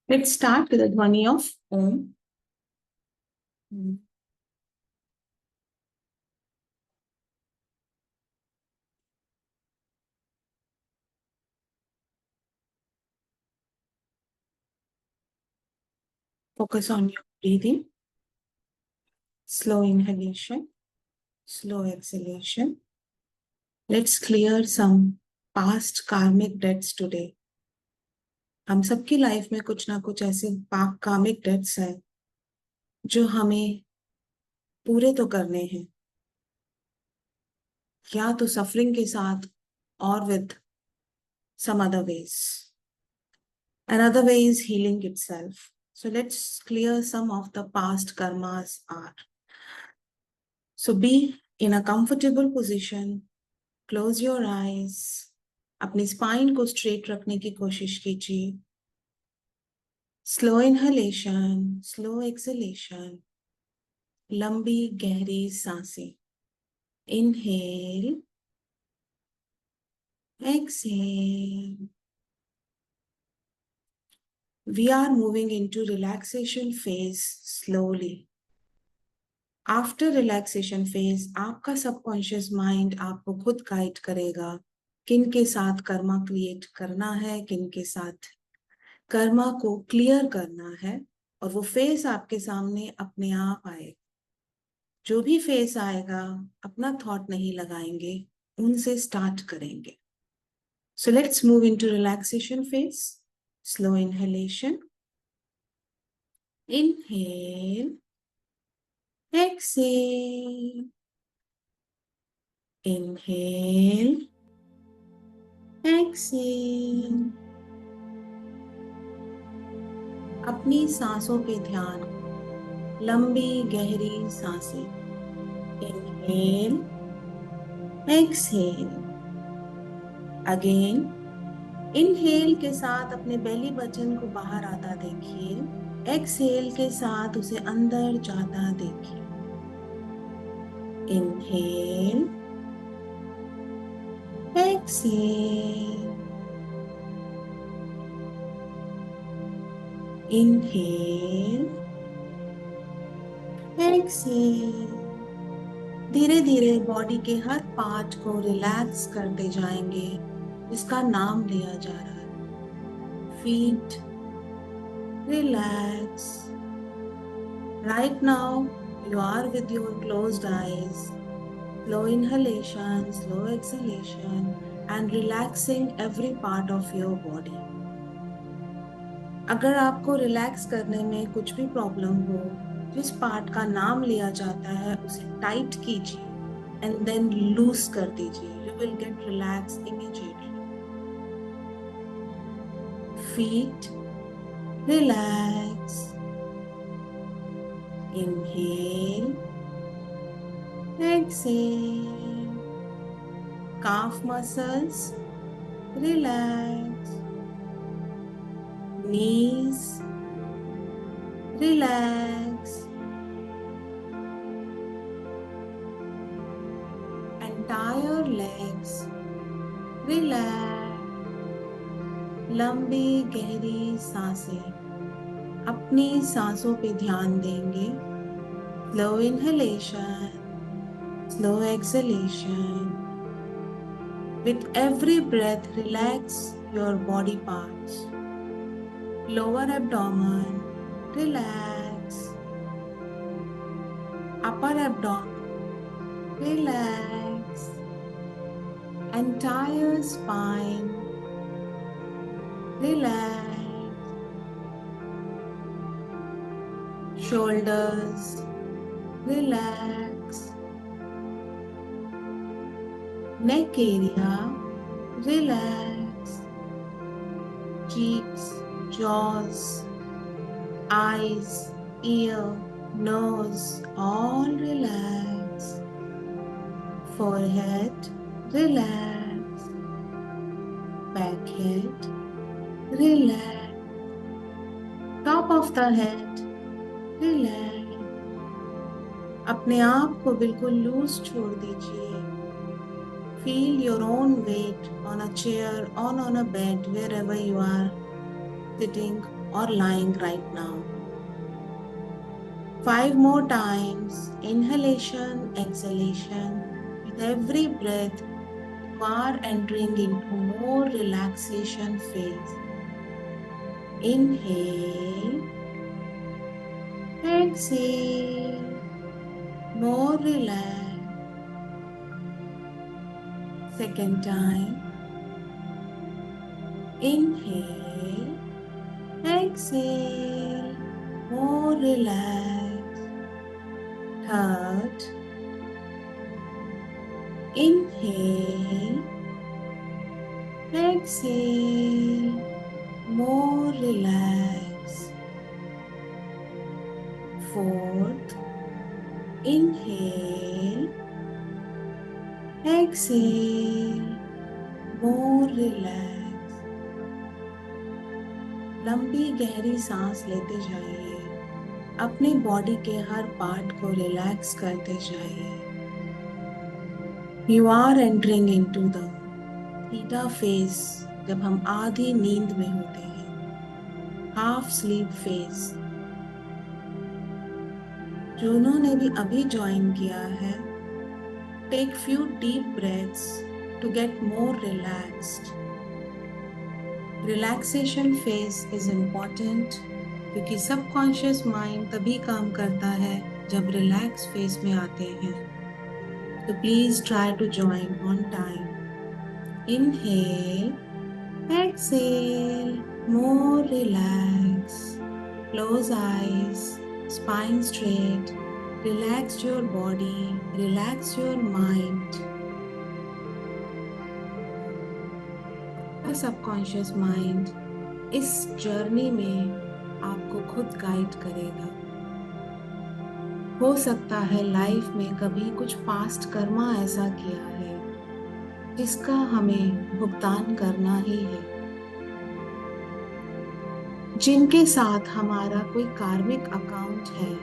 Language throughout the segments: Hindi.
Let's start with the Dhvani of Om. Focus on your breathing. Slow inhalation, slow exhalation. Let's clear some past karmic debts today. हम सबकी लाइफ में कुछ ना कुछ ऐसे कार्मिक डेट्स हैं जो हमें पूरे तो करने हैं, या तो सफरिंग के साथ और with some other ways. Another way is healing itself. So let's clear some of the past karmas are. So be in a comfortable position. Close your eyes. अपनी स्पाइन को स्ट्रेट रखने की कोशिश कीजिए. Slow inhalation, slow exhalation. लंबी गहरी सांसें. Inhale, exhale. We are moving into relaxation phase slowly. After relaxation phase आपका सबकॉन्शियस माइंड आपको खुद गाइड करेगा किन के साथ कर्मा क्रिएट करना है, किन के साथ कर्मा को क्लियर करना है, और वो फेस आपके सामने अपने आप आए. जो भी फेस आएगा अपना थॉट नहीं लगाएंगे, उनसे स्टार्ट करेंगे. So let's move into relaxation phase. Slow inhalation, inhale, exhale, inhale, exhale. अपनी सांसों पे ध्यान. लंबी गहरी सांसें. Inhale, exhale. अगेन इनहेल के साथ अपने बेली बटन को बाहर आता देखिए. एक्सहेल के साथ उसे अंदर जाता देखिए. Inhale, exhale. Inhale, exhale. धीरे धीरे बॉडी के हर पार्ट को रिलैक्स करते जाएंगे, जिसका नाम लिया जा रहा है. Feet relax. Right now you are with your closed eyes. Slow inhalation, slow exhalation, and relaxing every part of your body. अगर आपको रिलैक्स करने में कुछ भी प्रॉब्लम हो, जिस पार्ट का नाम लिया जाता है उसे टाइट कीजिए एंड देन लूज कर दीजिए. You will get relax immediately. Feet relax. Inhale, exhale. Calf muscles, relax. Knees, relax. Entire legs, relax. लंबी गहरी सांसें. अपनी सांसों पे ध्यान देंगे. Slow inhalation, slow exhalation. With every breath, relax your body parts. Lower abdomen, relax. Upper abdomen, relax. Entire spine, relax. Shoulders, relax. Neck area, relax. Cheeks, jaws, eyes, ear, nose, all relax. Forehead, relax. Back head, relax. Top of the head, relax. अपने आप को बिल्कुल लूज छोड़ दीजिए. Feel your own weight on a chair or on a bed, wherever you are sitting or lying right now. 5 more times. Inhalation, exhalation. With every breath, you are entering into more relaxation phase. Inhale, exhale, more relaxed. Second time. Inhale, exhale, more relaxed. Third, inhale, exhale, more relaxed. Fourth, inhale, exhale, more relaxed. लंबी गहरी सांस लेते जाइए, अपने बॉडी के हर पार्ट को रिलैक्स करते जाइए. You are entering into the theta phase, जब हम आधी नींद में होते हैं, हाफ स्लीप फेज. जिन्होंने भी अभी ज्वाइन किया है, take few deep breaths to get more relaxed. Relaxation phase is important क्योंकि सबकॉन्शियस माइंड तभी काम करता है जब रिलैक्स फेज में आते हैं. तो please try to join on time. Inhale, exhale, more relax. Close eyes, spine straight. Relax your body, relax your mind. Subconscious mind इस जर्नी में आपको खुद गाइड करेगा. हो सकता है लाइफ में कभी कुछ पास्ट कर्मा ऐसा किया है जिसका हमें भुगतान करना ही है, जिनके साथ हमारा कोई कार्मिक अकाउंट है.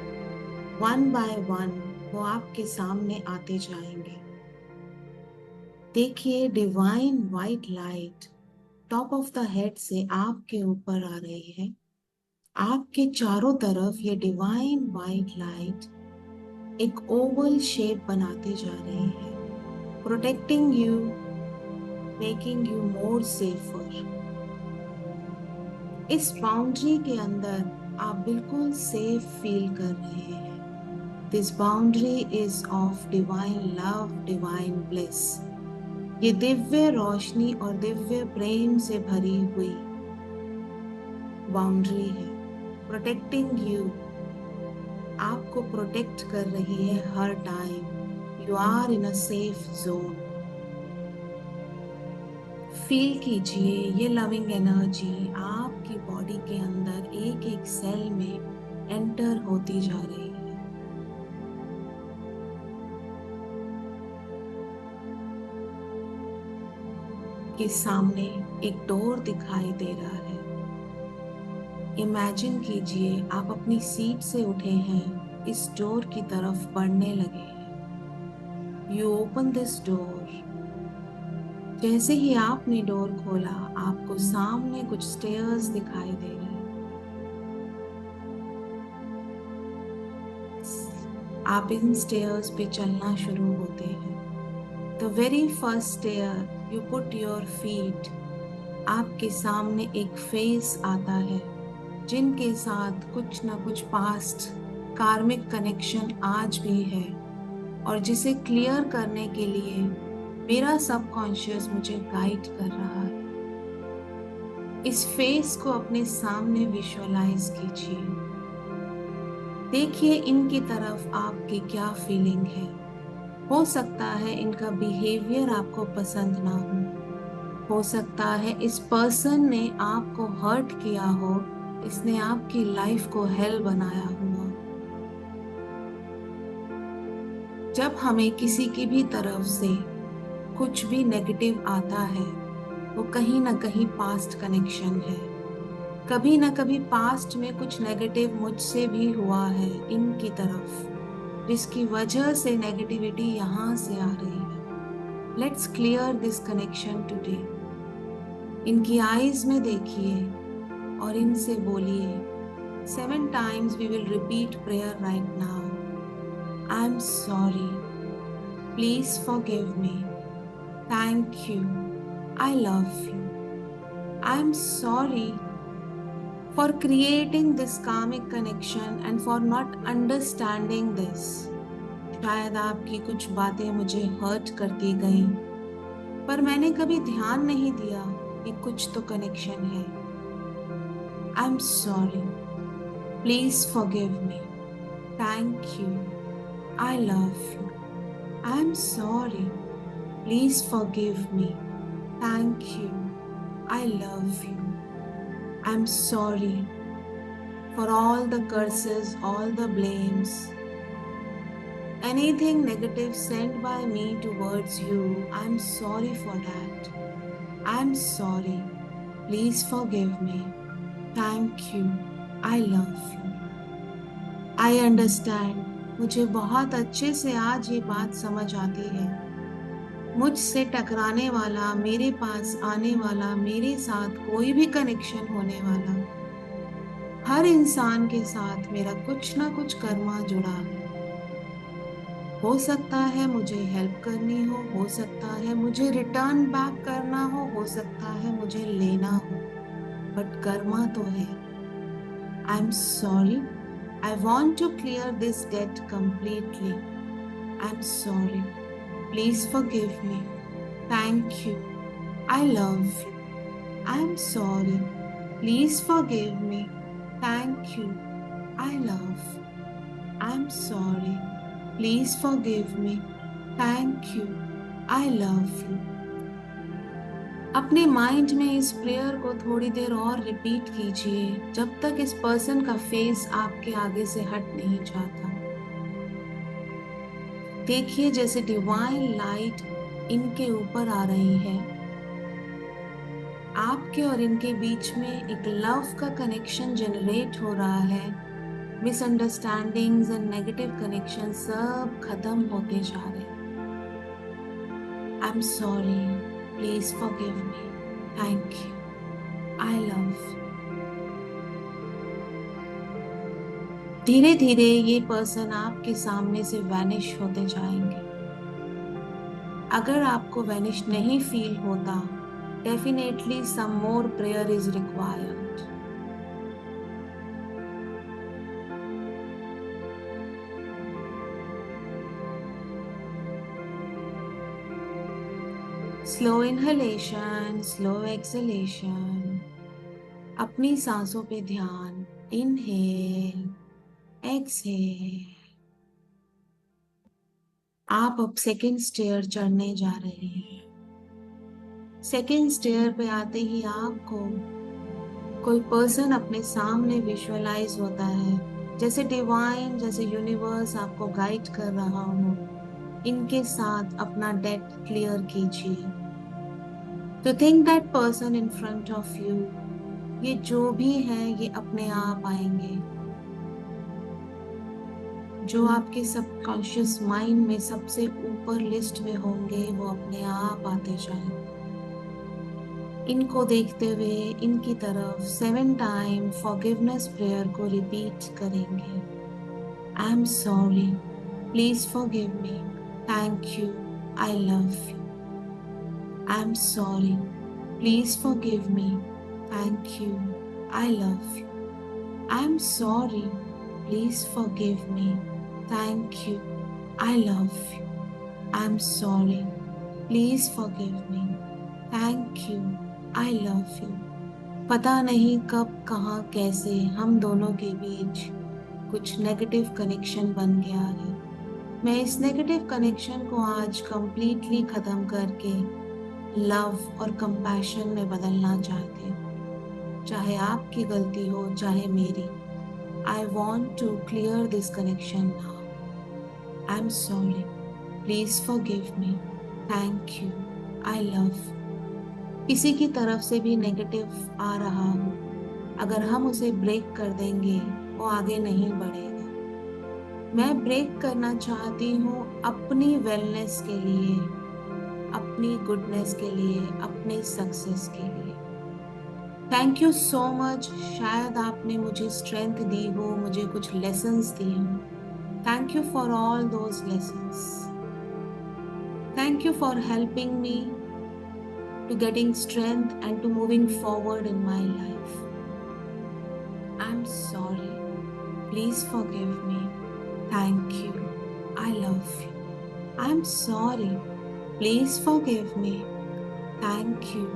वन बाय वन वो आपके सामने आते जाएंगे. देखिए, divine white light top of the head से आपके ऊपर आ रही है. आपके चारों तरफ ये डिवाइन वाइट लाइट एक ओवल शेप बनाते जा रही है, protecting you, making you more safer. इस बाउंड्री के अंदर आप बिल्कुल सेफ फील कर रहे हैं. This boundary is of divine love, divine bliss. ये दिव्य रोशनी और दिव्य प्रेम से भरी हुई बाउंड्री है, प्रोटेक्टिंग यू. आपको प्रोटेक्ट कर रही है हर time. You are in a safe zone. Feel कीजिए ये लविंग एनर्जी आपकी बॉडी के अंदर एक एक सेल में एंटर होती जा रही है. के सामने एक डोर दिखाई दे रहा है. इमेजिन कीजिए आप अपनी सीट से उठे हैं, इस डोर की तरफ बढ़ने लगे हैं. You open this door. जैसे ही आपने डोर खोला, आपको सामने कुछ स्टेयर्स दिखाई दे रहे हैं. आप इन स्टेयर्स पे चलना शुरू होते हैं. The very first stair you put your feet. आपके सामने एक फेस आता है जिनके साथ कुछ ना कुछ पास्ट कार्मिक कनेक्शन आज भी है, और जिसे क्लियर करने के लिए मेरा सबकॉन्शियस मुझे गाइड कर रहा है. इस फेस को अपने सामने विजुअलाइज कीजिए. देखिए इनकी तरफ आपकी क्या फीलिंग है. हो सकता है इनका बिहेवियर आपको पसंद ना हो सकता है इस पर्सन ने आपको हर्ट किया हो, इसने आपकी लाइफ को हेल बनाया हुआ. जब हमें किसी की भी तरफ से कुछ भी नेगेटिव आता है, वो कहीं ना कहीं पास्ट कनेक्शन है. कभी ना कभी पास्ट में कुछ नेगेटिव मुझसे भी हुआ है इनकी तरफ, जिसकी वजह से नेगेटिविटी यहाँ से आ रही है. Let's clear this connection today. इनकी आईज में देखिए और इनसे बोलिए 7 times we will repeat prayer right now. I'm sorry. Please forgive me. Thank you. I love you. I'm sorry for creating this karmic connection and for not understanding this. शायद आपकी कुछ बातें मुझे हर्ट करती गई, पर मैंने कभी ध्यान नहीं दिया कि कुछ तो कनेक्शन है. I'm sorry. Please forgive me. Thank you. I love you. I'm sorry. Please forgive me. Thank you. I love you. I'm sorry for all the curses, all the blames, anything negative sent by me towards you. I'm sorry for that. I'm sorry. Please forgive me. Thank you. I love you. I understand. मुझे बहुत अच्छे से आज ये बात समझ आती है. मुझसे टकराने वाला, मेरे पास आने वाला, मेरे साथ कोई भी कनेक्शन होने वाला, हर इंसान के साथ मेरा कुछ ना कुछ कर्मा जुड़ा है. हो सकता है मुझे हेल्प करनी हो सकता है मुझे रिटर्न बैक करना हो सकता है मुझे लेना हो, बट कर्मा तो है. I am sorry. I want to clear this debt completely. I am sorry. Please forgive me. Thank you. I love you. I am sorry. Please forgive me. Thank you. I love. I am sorry. Please forgive me. Thank you. I love you. अपने माइंड में इस प्रेयर को थोड़ी देर और रिपीट कीजिए जब तक इस पर्सन का फेस आपके आगे से हट नहीं जाता. देखिए जैसे डिवाइन लाइट इनके ऊपर आ रही है. आपके और इनके बीच में एक लव का कनेक्शन जनरेट हो रहा है. मिसअंडरस्टैंडिंग्स एंड नेगेटिव कनेक्शन सब खत्म होते जा रहे हैं. आई am sorry. Please forgive me. Thank you. I love. धीरे धीरे ये पर्सन आपके सामने से वैनिश होते जाएंगे. अगर आपको वैनिश नहीं फील होता, definitely some more prayer is required. Slow inhalation, slow exhalation. अपनी सांसों पे ध्यान. Inhale, exhale. आप अब सेकेंड स्टेयर चढ़ने जा रहे हैं. सेकेंड स्टेयर पे आते ही आपको कोई पर्सन अपने सामने विजुअलाइज होता है, जैसे डिवाइन, जैसे यूनिवर्स आपको गाइड कर रहा हो. इनके साथ अपना डेट क्लियर कीजिए. तो think that person in front of you. ये जो भी है ये अपने आप आएंगे. जो आपके सबकॉन्शियस माइंड में सबसे ऊपर लिस्ट में होंगे वो अपने आप आते जाएंगे. इनको देखते हुए इनकी तरफ 7 टाइम फॉरगिवनेस प्रेयर को रिपीट करेंगे. आई am sorry. Please forgive me. Thank you. I love you. I am sorry. Please forgive me. Thank you. I love you. I am sorry. Please forgive me. Thank you. I love you. I am sorry. Please forgive me. Thank you. I love you. पता नहीं कब, कहाँ, कैसे हम दोनों के बीच कुछ नेगेटिव कनेक्शन बन गया है. मैं इस नेगेटिव कनेक्शन को आज कंप्लीटली खत्म करके लव और कंपैशन में बदलना चाहती हूँ. चाहे आपकी गलती हो चाहे मेरी. I want to clear this connection now. I am sorry. Please forgive me. Thank you. I love. किसी की तरफ से भी नेगेटिव आ रहा हो, अगर हम उसे ब्रेक कर देंगे वो आगे नहीं बढ़ेगा. मैं ब्रेक करना चाहती हूँ अपनी वेलनेस के लिए, अपनी गुडनेस के लिए, अपने सक्सेस के लिए. Thank you so much. शायद आपने मुझे स्ट्रेंथ दी हो, मुझे कुछ लेसन्स दिए हो। Thank you for all those lessons. Thank you for helping me to getting strength and to moving forward in my life. I'm sorry. Please forgive me. Thank you. I love you. I'm sorry. Please forgive me. Thank you.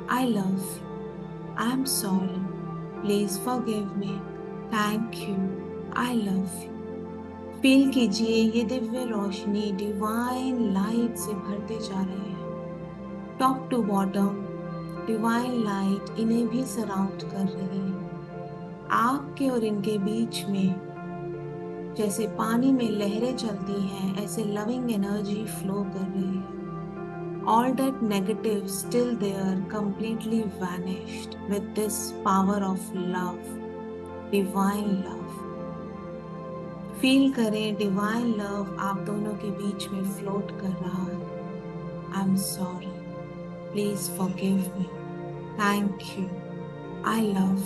I love you. I'm sorry. Please forgive me. Thank you. I love you. Feel कीजिए ये दिव्य रोशनी डिवाइन लाइट से भरते जा रहे हैं। Top to bottom divine light इन्हें भी सराउंड कर रही है। आपके और इनके बीच में जैसे पानी में लहरें चलती हैं, ऐसे लविंग एनर्जी फ्लो कर रही है। All that negative still there, completely vanished with this power of love, divine love. Feel करें डिवाइन लव आप दोनों के बीच में फ्लोट कर रहा है। I am sorry, please forgive me, thank you, I love,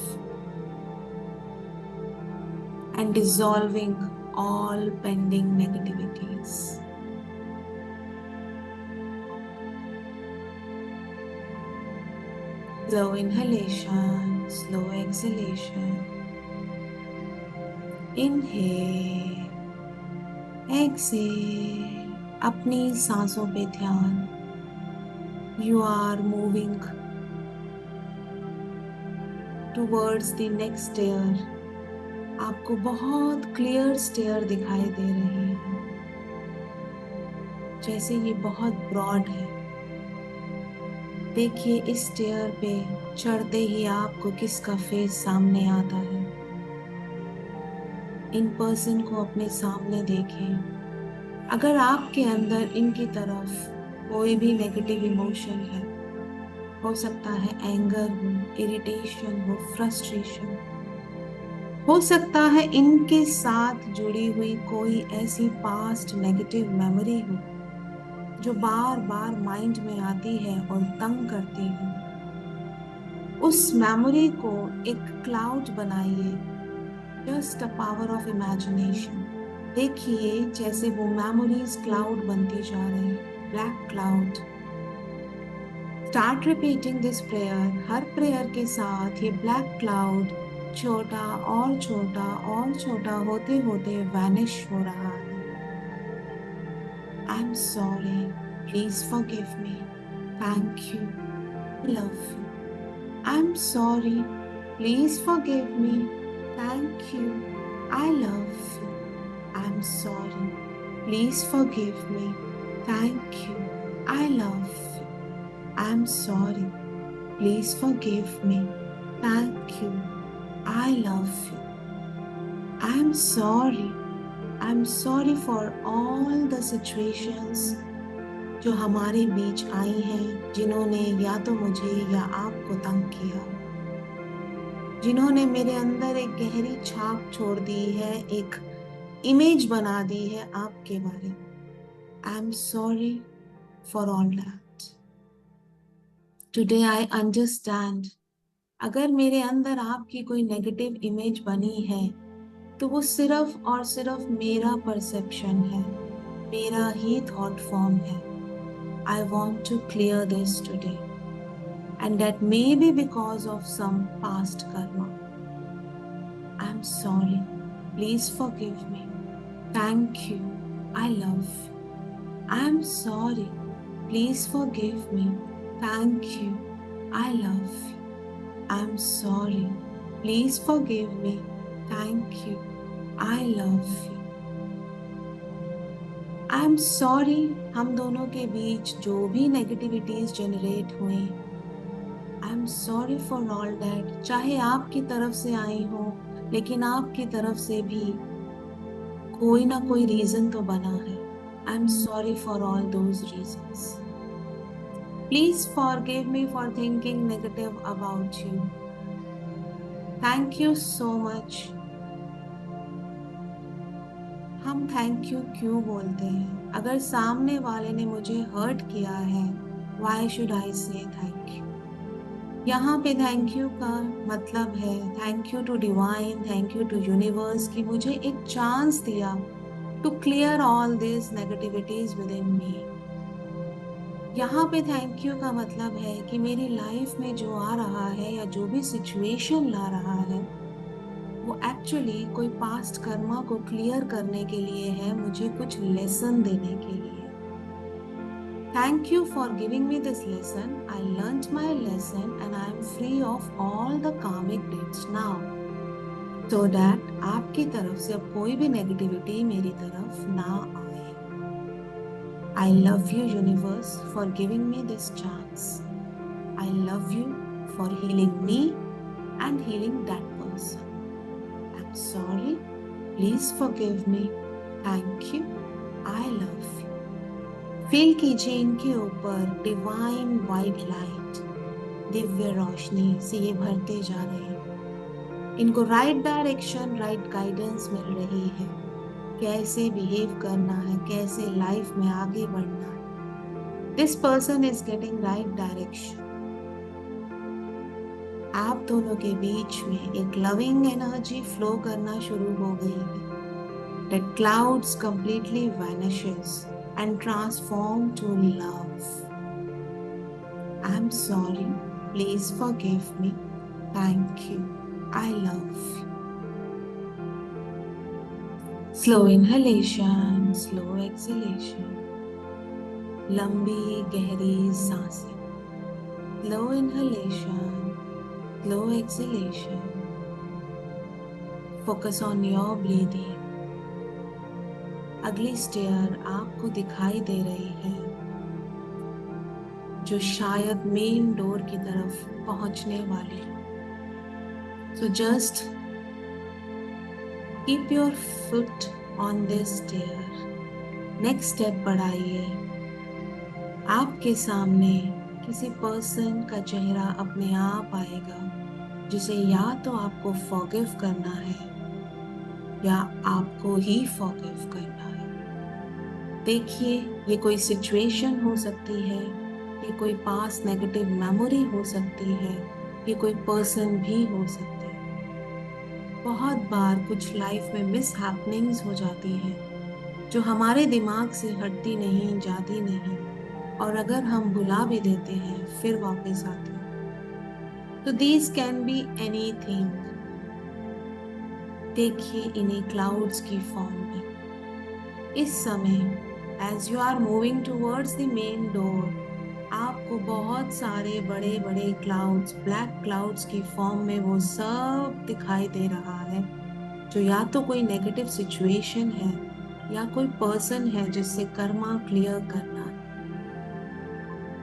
and dissolving all pending negativities. Slow inhalation, slow exhalation. Inhale, exhale. अपनी सांसों पे ध्यान। You are moving towards the next stair. आपको बहुत क्लियर स्टेयर दिखाई दे रही है, जैसे ये बहुत ब्रॉड है। देखिए इस स्टेयर पे चढ़ते ही आपको किसका फेस सामने आता है। इन पर्सन को अपने सामने देखें। अगर आपके अंदर इनकी तरफ कोई भी नेगेटिव इमोशन है, हो सकता है एंगर हो, इरिटेशन हो, फ्रस्ट्रेशन हो सकता है इनके साथ जुड़ी हुई कोई ऐसी पास्ट नेगेटिव मेमोरी हो जो बार बार माइंड में आती है और तंग करती है। उस मेमोरी को एक क्लाउड बनाइए, just a power of imagination. देखिए जैसे वो मेमोरीज क्लाउड बनती जा रही, black cloud. Start repeating this prayer. Her prayer के साथ ये ब्लैक क्लाउड छोटा और छोटा और छोटा होते होते वैनिश हो रहा है। I am sorry, please forgive me, thank you, love you. I am sorry, please forgive me, thank you, I love you. I am sorry, please forgive me, thank you, I love you. I am sorry, please forgive me, thank you, I love you. I'm sorry. I'm sorry for all the situations जो हमारे बीच आई हैं, जिन्होंने या तो मुझे या आपको तंग किया, जिन्होंने मेरे अंदर एक गहरी छाप छोड़ दी है, एक इमेज बना दी है आपके बारे में। I'm sorry for all that. Today I understand. अगर मेरे अंदर आपकी कोई नेगेटिव इमेज बनी है तो वो सिर्फ और सिर्फ मेरा परसेप्शन है, मेरा ही थॉट फॉर्म है। I want to clear this today and that may be because of some past karma. I am sorry, please forgive me, thank you, I love you. I am sorry, please forgive me, thank you, I love you. I am sorry, please forgive me, thank you, I love you. I am sorry हम दोनों के बीच जो भी नेगेटिविटीज जनरेट हुई, I am sorry for all that. चाहे आपकी तरफ से आई हो, लेकिन आपकी तरफ से भी कोई ना कोई रीजन तो बना है। I am sorry for all those reasons. Please forgive me for thinking negative about you. Thank you so much. हम थैंक यू क्यों बोलते हैं? अगर सामने वाले ने मुझे हर्ट किया है, why should I say thank you? यहाँ पे थैंक यू का मतलब है thank you to divine, thank you to universe कि मुझे एक चांस दिया to clear all this negativities within me. यहाँ पे थैंक यू का मतलब है कि मेरी लाइफ में जो आ रहा है या जो भी सिचुएशन ला रहा है वो एक्चुअली कोई पास्ट कर्मा को क्लियर करने के लिए है, मुझे कुछ लेसन देने के लिए। Thank you for giving me this lesson. I learnt my lesson and I am free of all the karmic debts now. So that आपकी तरफ से अब कोई भी नेगेटिविटी मेरी तरफ ना आए। I love you universe for giving me this chance. I love you for healing me and healing that person. I'm sorry. Please forgive me. Thank you. I love you. Feel कीजिए इनके ऊपर डिवाइन वाइट लाइट, दिव्य रोशनी से ये भरते जा रहे हैं। इनको राइट डायरेक्शन, राइट गाइडेंस मिल रही है, कैसे बिहेव करना है, कैसे लाइफ में आगे बढ़ना है। This person is getting right direction. आप दोनों के बीच में एक लविंग एनर्जी फ्लो करना शुरू हो गई है। That clouds completely vanishes and transform to love. I'm sorry. Please forgive me. Thank you. I love you. Slow inhalation, slow exhalation. लंबी गहरी सांसें. Slow inhalation, slow exhalation. Focus on your breathing. अगली स्टेयर आपको दिखाई दे रही है जो शायद मेन डोर की तरफ पहुंचने वाली है। So just keep your foot on this stair. Next step बढ़ाइए। आपके सामने किसी पर्सन का चेहरा अपने आप आएगा जिसे या तो आपको फॉरगिव करना है या आपको ही फॉरगिव करना है। देखिए, ये कोई सिचुएशन हो सकती है, ये कोई पास्ट नेगेटिव मेमोरी हो सकती है, ये कोई पर्सन भी हो सकती है। बहुत बार कुछ लाइफ में मिस हैपनिंग्स हो जाती हैं जो हमारे दिमाग से हटती नहीं, जाती नहीं, और अगर हम भुला भी देते हैं फिर वापस आते हैं। तो दीज कैन बी एनीथिंग। देखिए इन्हें क्लाउड्स की फॉर्म में। इस समय as you are moving towards the main door, आपको बहुत सारे बड़े बड़े क्लाउड्स, ब्लैक क्लाउड्स की फॉर्म में वो सब दिखाई दे रहा है जो या तो कोई नेगेटिव सिचुएशन है या कोई पर्सन है जिससे कर्मा क्लियर करना है।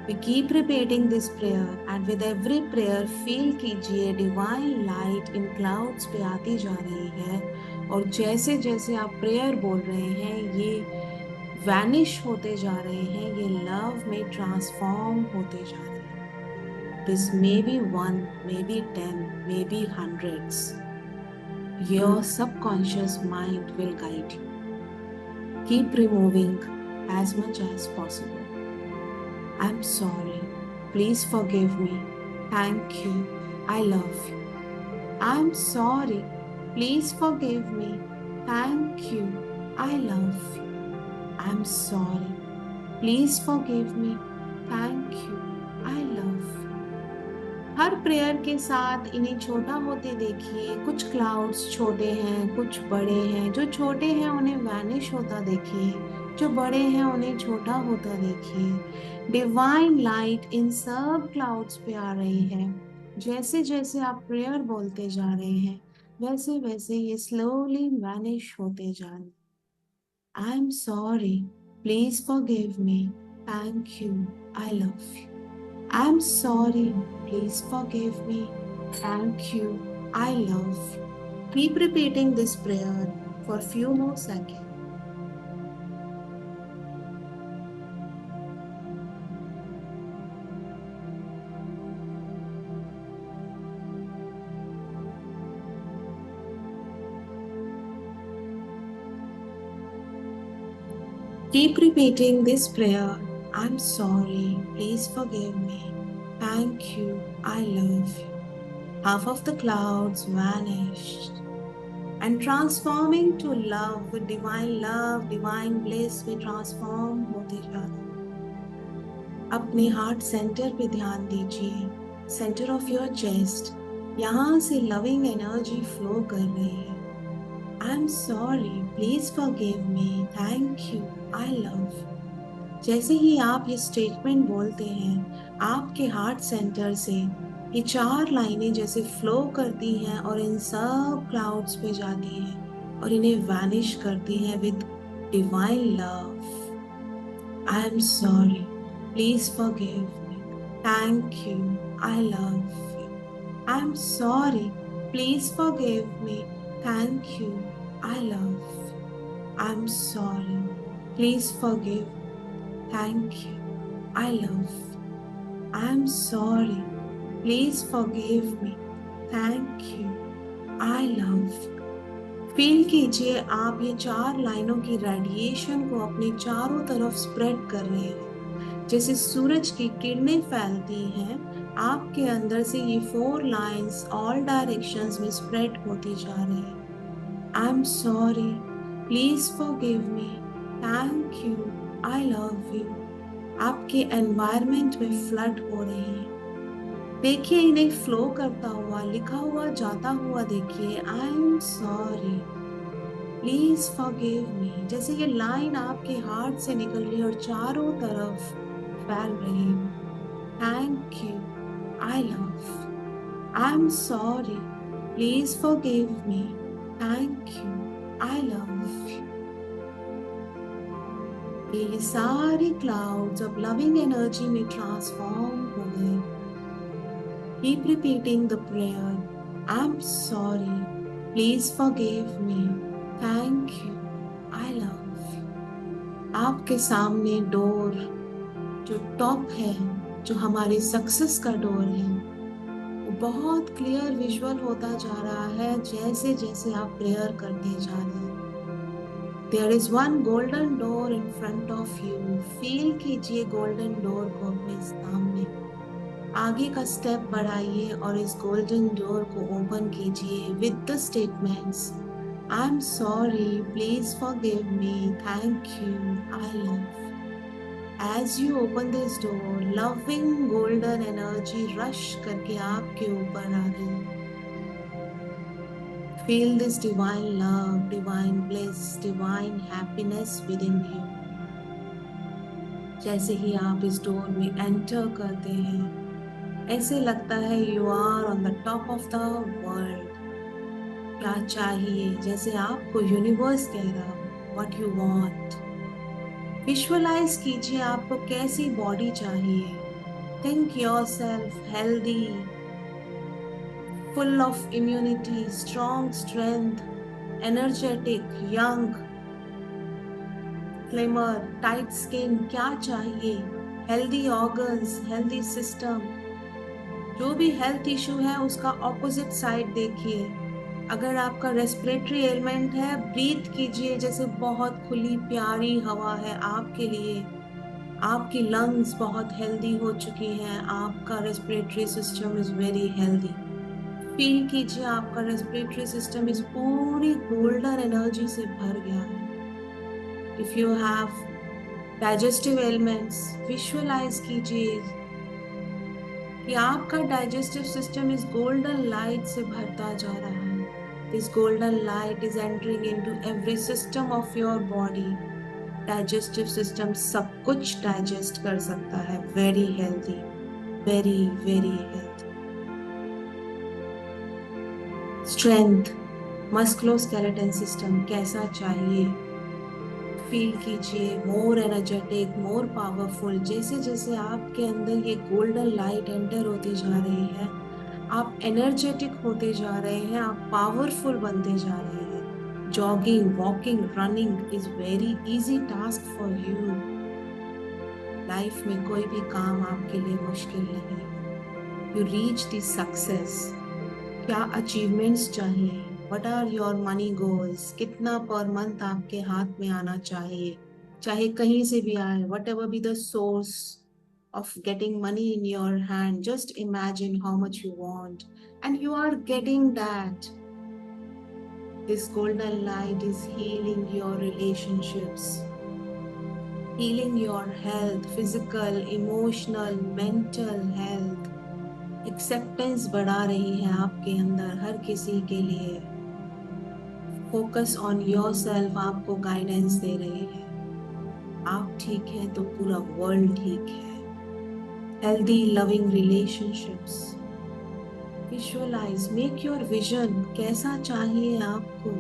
We keep repeating this prayer and with every prayer feel कीजिए divine light इन clouds पे आती जा रही है, और जैसे जैसे आप प्रेयर बोल रहे हैं ये वैनिश होते जा रहे हैं, ये लव में ट्रांसफॉर्म होते जा रहे हैं। This may be one, maybe 10, maybe hundreds. Your subconscious mind will guide you. Keep removing as much as possible. I'm sorry. Please forgive me. Thank you. I love you. I'm sorry. Please forgive me. Thank you. I love you. I'm sorry. Please forgive me. Thank you. I love you. Her prayer के साथ इन्हें छोटा होते देखिए। कुछ क्लाउड्स छोटे हैं, कुछ बड़े हैं। जो छोटे हैं उन्हें वैनिश होता देखिए, जो बड़े हैं उन्हें छोटा होता देखिए। डिवाइन लाइट इन सब क्लाउड्स पे आ रही है। जैसे जैसे आप प्रेयर बोलते जा रहे हैं वैसे वैसे ये स्लोली वैनिश होते जा रहे हैं। आई am sorry, please forgive me, thank you, I love you. I'm sorry, please forgive me. Thank you, I love you. Keep repeating this prayer for few more seconds. Keep repeating this prayer. I'm sorry, please forgive me. Thank you. I love you. Half of the clouds vanished and transforming to love with divine bliss में transform होते जा रहे हैं. अपने हार्ट सेंटर पे ध्यान दीजिए, सेंटर ऑफ योर चेस्ट. यहाँ से लविंग एनर्जी फ्लो कर रही है. I am sorry, please forgive me, thank you, I love. जैसे ही आप ये स्टेटमेंट बोलते हैं, आपके हार्ट सेंटर से ये 4 लाइनें जैसे फ्लो करती हैं और इन सब क्लाउड्स पे जाती हैं और इन्हें वैनिश करती हैं with divine love. I am sorry, please forgive me, thank you, I love you. I am sorry, please forgive me, thank you, I love. I am sorry, please forgive, thank you, I love. I'm sorry. Please forgive me. Thank you, I love. Feel कीजिए आप ये 4 लाइनों की रेडिएशन को अपने चारों तरफ स्प्रेड कर रहे हैं. जैसे सूरज की किरणें फैलती हैं, आपके अंदर से ये 4 लाइन्स ऑल डायरेक्शंस में स्प्रेड होती जा रही हैं. I'm sorry. Please forgive me. Thank you. I love you. आपके एनवायरमेंट में फ्लड हो रहे हैं. देखिए इन्हें फ्लो करता हुआ, लिखा हुआ, जाता हुआ देखिए. आई एम सॉरी, प्लीज फॉरगिव मी. जैसे ये लाइन आपके हार्ट से निकल रही है और चारों तरफ फैल रही है. Thank you, I love. I am sorry, please forgive me, thank you, I love. ये सारी क्लाउड्स अब लविंग एनर्जी में ट्रांसफॉर्म हो गए. Keep repeating the prayer. I am sorry, please forgive me, thank you, I love. आपके सामने डोर जो टॉप है, जो हमारी सक्सेस का डोर है, वो बहुत क्लियर विजुअल होता जा रहा है जैसे जैसे आप प्रेयर करते जा रहे हैं. There is one golden door in front of you. Feel कीजिए गोल्डन डोर को अपने सामने. आगे का स्टेप बढ़ाइए और इस गोल्डन डोर को ओपन कीजिए with the statements. I'm sorry, please forgive me, thank you, I love. As you open this door, loving golden energy rush करके आपके ऊपर आ गई. Feel this divine love, divine bliss, divine happiness within you. जैसे ही आप इस डोर में एंटर करते हैं, ऐसे लगता है you are on the top of the world. क्या चाहिए, जैसे आपको यूनिवर्स कह रहा हो, what you want. विजुअलाइज कीजिए आपको कैसी बॉडी चाहिए. Think yourself healthy, full of immunity, strong strength, energetic, young, slimmer, tight skin. क्या चाहिए, healthy organs, healthy system. जो भी हेल्थ इशू है उसका ऑपोजिट साइड देखिए. अगर आपका रेस्पिरेटरी एलिमेंट है, ब्रीथ कीजिए जैसे बहुत खुली प्यारी हवा है आपके लिए. आपकी लंग्स बहुत हेल्दी हो चुकी हैं, आपका respiratory system is very healthy. Feel कीजिए आपका रेस्पिरेटरी सिस्टम इस पूरी गोल्डन एनर्जी से भर गया है. If you have digestive elements, visualise कीजिए कि आपका डाइजेस्टिव सिस्टम इस गोल्डन लाइट से भरता जा रहा है. This golden light is entering into every system of your body. Digestive system सब कुछ डाइजेस्ट कर सकता है. Very healthy, very very healthy. Strength, musculoskeletal system कैसा चाहिए. फील कीजिए मोर एनर्जेटिक, मोर पावरफुल. जैसे जैसे आपके अंदर ये गोल्डन लाइट एंटर होती जा रही है, आप एनर्जेटिक होते जा रहे हैं, आप पावरफुल बनते जा रहे हैं. Jogging, walking, running is very easy task for you. Life में कोई भी काम आपके लिए मुश्किल नहीं. You reach the success. क्या अचीवमेंट्स चाहिए, what are your money goals. कितना पर मंथ आपके हाथ में आना चाहिए, चाहे कहीं से भी आए, what ever be the source. of getting money in your hand. Just imagine how much you want, and you are getting that. This golden light is healing your relationships, healing your health, physical, emotional, mental health. Acceptance बढ़ा रही है आपके अंदर हर किसी के लिए. फोकस ऑन योर सेल्फ आपको गाइडेंस दे रही है. आप ठीक है तो पूरा वर्ल्ड ठीक है. Healthy loving relationships. Visualize, make your vision. कैसा चाहिए आपको,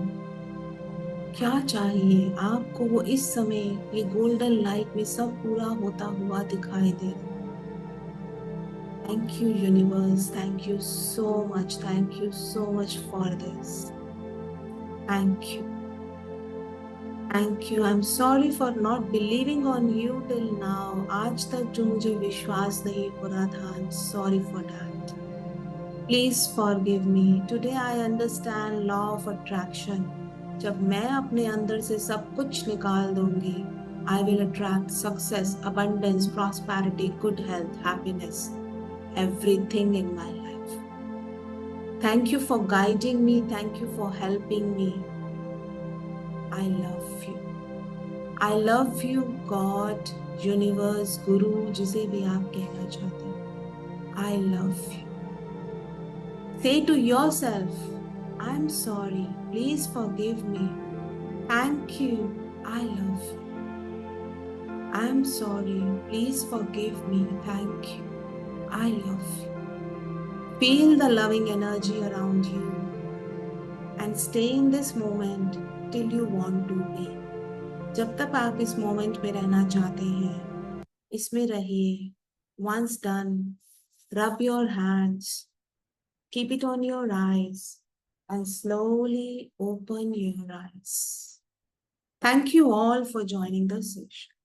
क्या चाहिए आपको, वो इस समय ये गोल्डन लाइट में सब पूरा होता हुआ दिखाई दे रहा है. Thank you universe, thank you so much, thank you so much for this. Thank you. Thank you. I am sorry for not believing on you till now. आज तक जो मुझे विश्वास नहीं हो रहा था, आई am sorry for that. Please forgive me. Today I understand law of attraction. जब मैं अपने अंदर से सब कुछ निकाल दूंगी, I will attract success, abundance, prosperity, good health, happiness, everything in my life. Thank you for guiding me. Thank you for helping me. I love you. I love you, God, universe, Guru, जिसे भी आप कहना चाहते हैं. I love you. Say to yourself, I'm sorry. Please forgive me. Thank you. I love you. I'm sorry. Please forgive me. Thank you. I love you. Feel the loving energy around you and stay in this moment till you want to be. जब तक आप इस मोमेंट में रहना चाहते हैं, इसमें रहिए. Once done, rub your hands, keep it on your eyes, and slowly open your eyes. Thank you all for joining the session.